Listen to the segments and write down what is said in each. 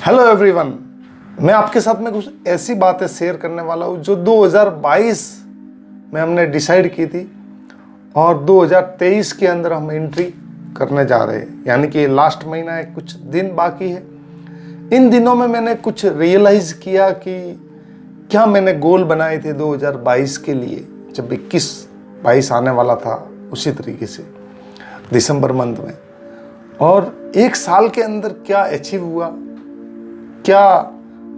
Hello everyone, मैं आपके साथ में कुछ ऐसी बातें शेयर करने वाला हूँ जो 2022 में हमने डिसाइड की थी और 2023 के अंदर हम एंट्री करने जा रहे हैं। यानी कि लास्ट महीना है, कुछ दिन बाकी है। इन दिनों में मैंने कुछ रियलाइज़ किया कि क्या मैंने गोल बनाए थे 2022 के लिए, जब 21-22 आने वाला था उसी तरीके से दिसंबर मंथ में, और एक साल के अंदर क्या अचीव हुआ, क्या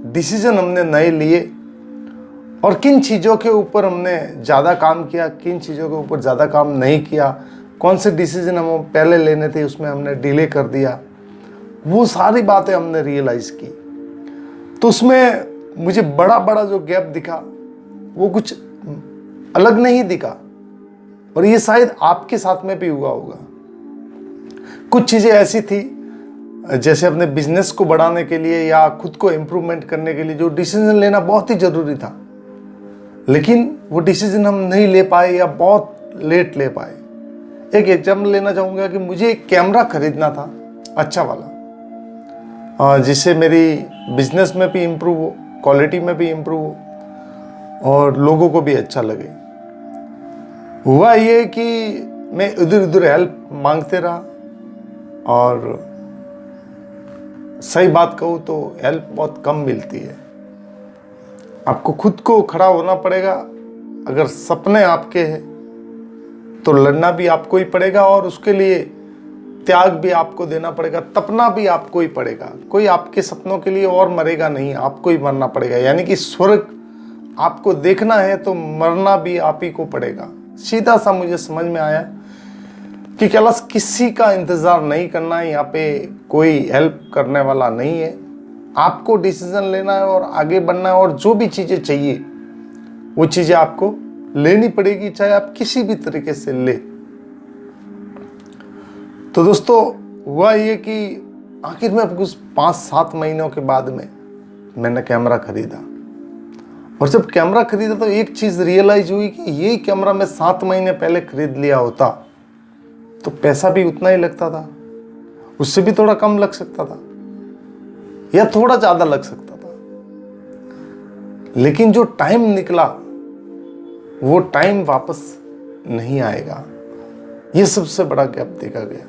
डिसीजन हमने नए लिए और किन चीज़ों के ऊपर हमने ज़्यादा काम किया, किन चीज़ों के ऊपर ज़्यादा काम नहीं किया, कौन से डिसीजन हम पहले लेने थे उसमें हमने डिले कर दिया, वो सारी बातें हमने रियलाइज़ की। तो उसमें मुझे बड़ा जो गैप दिखा वो कुछ अलग नहीं दिखा, और ये शायद आपके साथ में भी हुआ होगा। कुछ चीज़ें ऐसी थी, जैसे अपने बिजनेस को बढ़ाने के लिए या खुद को इम्प्रूवमेंट करने के लिए जो डिसीजन लेना बहुत ही ज़रूरी था, लेकिन वो डिसीजन हम नहीं ले पाए या बहुत लेट ले पाए। एक एग्जाम्पल लेना चाहूँगा कि मुझे एक कैमरा खरीदना था अच्छा वाला, जिससे मेरी बिजनेस में भी इम्प्रूव हो, क्वालिटी में भी इम्प्रूव हो और लोगों को भी अच्छा लगे। हुआ ये कि मैं इधर उधर हेल्प मांगते रहा, और सही बात कहूँ तो हेल्प बहुत कम मिलती है। आपको खुद को खड़ा होना पड़ेगा। अगर सपने आपके हैं तो लड़ना भी आपको ही पड़ेगा, और उसके लिए त्याग भी आपको देना पड़ेगा, तपना भी आपको ही पड़ेगा। कोई आपके सपनों के लिए और मरेगा नहीं, आपको ही मरना पड़ेगा। यानी कि स्वर्ग आपको देखना है तो मरना भी आप ही को पड़ेगा। सीधा सा मुझे समझ में आया कि कैलाश, किसी का इंतज़ार नहीं करना है, यहाँ पे कोई हेल्प करने वाला नहीं है। आपको डिसीजन लेना है और आगे बढ़ना है, और जो भी चीज़ें चाहिए वो चीज़ें आपको लेनी पड़ेगी, चाहे आप किसी भी तरीके से ले। तो दोस्तों, हुआ ये कि आखिर में कुछ 5-7 महीनों के बाद में मैंने कैमरा खरीदा, और जब कैमरा खरीदा तो एक चीज़ रियलाइज हुई कि ये कैमरा मैं 7 महीने पहले खरीद लिया होता तो पैसा भी उतना ही लगता था, उससे भी थोड़ा कम लग सकता था या थोड़ा ज़्यादा लग सकता था, लेकिन जो टाइम निकला वो टाइम वापस नहीं आएगा। ये सबसे बड़ा गैप देखा गया।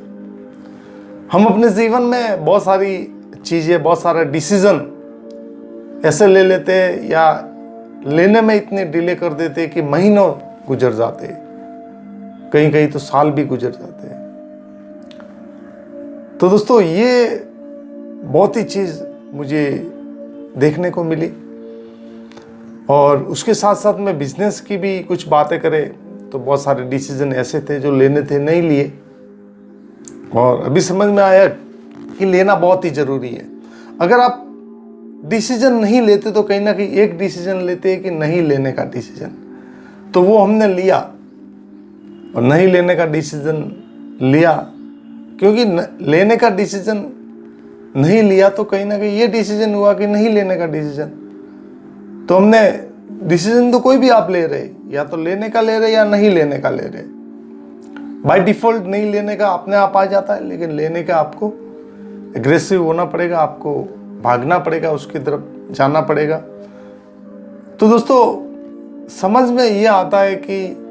हम अपने जीवन में बहुत सारी चीज़ें, बहुत सारे डिसीजन ऐसे ले लेते हैं या लेने में इतने डिले कर देते हैं कि महीनों गुजर जाते हैं, कहीं कहीं तो साल भी गुजर जाते हैं। तो दोस्तों, ये बहुत ही चीज़ मुझे देखने को मिली, और उसके साथ साथ में बिजनेस की भी कुछ बातें करें तो बहुत सारे डिसीजन ऐसे थे जो लेने थे, नहीं लिए, और अभी समझ में आया कि लेना बहुत ही ज़रूरी है। अगर आप डिसीजन नहीं लेते तो कहीं ना कहीं एक डिसीजन लेते हैं कि नहीं लेने का डिसीजन, तो वो हमने लिया, और नहीं लेने का डिसीजन लिया, क्योंकि लेने का डिसीजन नहीं लिया तो कहीं ना कहीं ये डिसीजन हुआ कि नहीं लेने का डिसीजन। तो हमने डिसीजन तो कोई भी आप ले रहे, या तो लेने का ले रहे या नहीं लेने का ले रहे। बाय डिफ़ॉल्ट नहीं लेने का अपने आप आ जाता है, लेकिन लेने का आपको एग्रेसिव होना पड़ेगा, आपको भागना पड़ेगा, उसकी तरफ जाना पड़ेगा। तो दोस्तों, समझ में ये आता है कि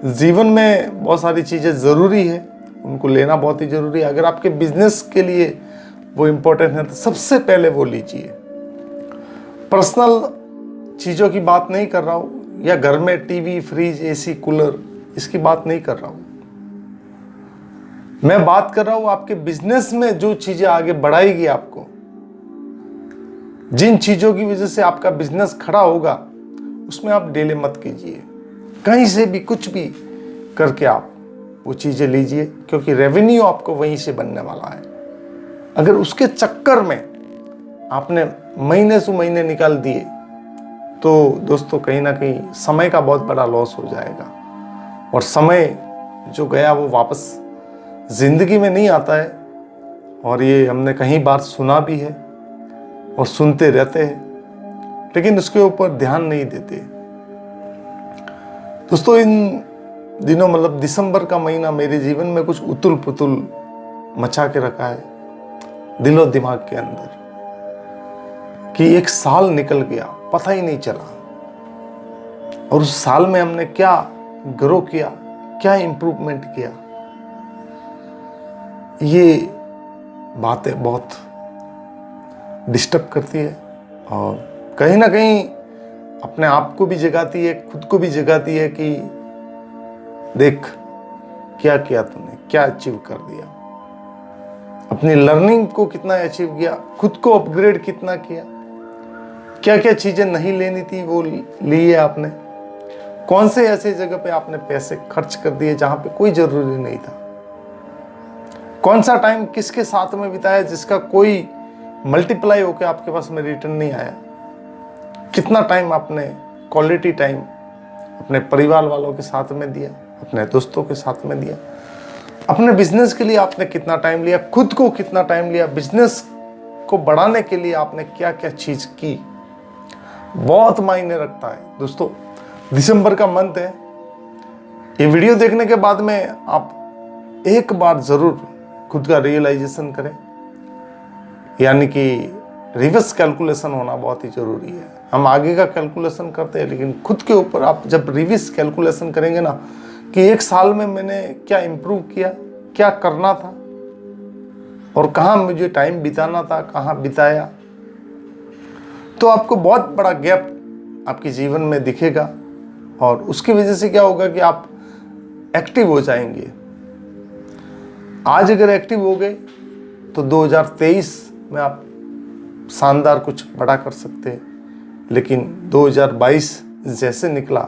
जीवन में बहुत सारी चीज़ें ज़रूरी है, उनको लेना बहुत ही ज़रूरी है। अगर आपके बिजनेस के लिए वो इम्पोर्टेंट है तो सबसे पहले वो लीजिए। पर्सनल चीज़ों की बात नहीं कर रहा हूँ, या घर में टीवी, फ्रिज, एसी, कूलर, इसकी बात नहीं कर रहा हूँ। मैं बात कर रहा हूँ आपके बिजनेस में जो चीज़ें आगे बढ़ाएगी आपको, जिन चीज़ों की वजह से आपका बिजनेस खड़ा होगा, उसमें आप डिले मत कीजिए। कहीं से भी कुछ भी करके आप वो चीज़ें लीजिए, क्योंकि रेवेन्यू आपको वहीं से बनने वाला है। अगर उसके चक्कर में आपने महीने से महीने निकाल दिए तो दोस्तों, कहीं ना कहीं समय का बहुत बड़ा लॉस हो जाएगा, और समय जो गया वो वापस ज़िंदगी में नहीं आता है। और ये हमने कहीं बार सुना भी है और सुनते रहते हैं, लेकिन उसके ऊपर ध्यान नहीं देते। दोस्तों, इन दिनों मतलब दिसंबर का महीना मेरे जीवन में कुछ उतुल पुतुल मचा के रखा है दिलो दिमाग के अंदर। कि एक साल निकल गया, पता ही नहीं चला, और उस साल में हमने क्या ग्रो किया, क्या इंप्रूवमेंट किया। ये बातें बहुत डिस्टर्ब करती है और कहीं ना कहीं अपने आप को भी जगाती है, खुद को भी जगाती है कि देख क्या किया तूने, क्या अचीव कर दिया, अपनी लर्निंग को कितना अचीव किया, खुद को अपग्रेड कितना किया, क्या क्या चीजें नहीं लेनी थी वो ली है आपने, कौन से ऐसे जगह पे आपने पैसे खर्च कर दिए जहां पे कोई जरूरी नहीं था, कौन सा टाइम किसके साथ में बिताया जिसका कोई मल्टीप्लाई होकर आपके पास में रिटर्न नहीं आया, कितना टाइम आपने क्वालिटी टाइम अपने परिवार वालों के साथ में दिया, अपने दोस्तों के साथ में दिया, अपने बिजनेस के लिए आपने कितना टाइम लिया, खुद को कितना टाइम लिया, बिजनेस को बढ़ाने के लिए आपने क्या क्या चीज की, बहुत मायने रखता है दोस्तों। दिसंबर का मंथ है, ये वीडियो देखने के बाद में आप एक बार जरूर खुद का रियलाइजेशन करें, यानी कि रिवर्स कैलकुलेशन होना बहुत ही जरूरी है। हम आगे का कैलकुलेशन करते हैं, लेकिन खुद के ऊपर आप जब रिवर्स कैलकुलेशन करेंगे ना कि एक साल में मैंने क्या इंप्रूव किया, क्या करना था और कहाँ मुझे टाइम बिताना था, कहाँ बिताया, तो आपको बहुत बड़ा गैप आपके जीवन में दिखेगा और उसकी वजह से क्या होगा कि आप एक्टिव हो जाएंगे। आज अगर एक्टिव हो गए तो 2023 में आप शानदार कुछ बड़ा कर सकते हैं, लेकिन 2022 जैसे निकला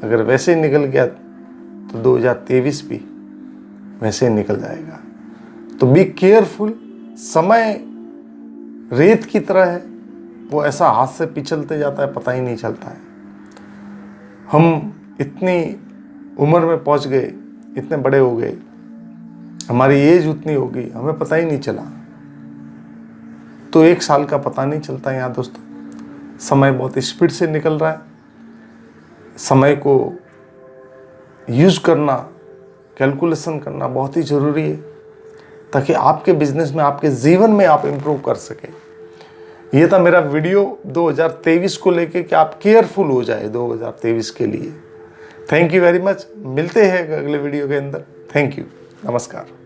अगर वैसे ही निकल गया तो 2023 भी वैसे ही निकल जाएगा। तो बी केयरफुल। समय रेत की तरह है, वो ऐसा हाथ से पिछलते जाता है, पता ही नहीं चलता है। हम इतनी उम्र में पहुंच गए, इतने बड़े हो गए, हमारी एज उतनी हो गई, हमें पता ही नहीं चला। तो एक साल का पता नहीं चलता यहाँ दोस्तों। समय बहुत स्पीड से निकल रहा है। समय को यूज करना, कैलकुलेशन करना बहुत ही ज़रूरी है, ताकि आपके बिजनेस में, आपके जीवन में आप इम्प्रूव कर सके। ये था मेरा वीडियो 2023 को लेके कि आप केयरफुल हो जाए 2023 के लिए। Thank you very much. मिलते हैं अगले वीडियो के अंदर। Thank you. नमस्कार।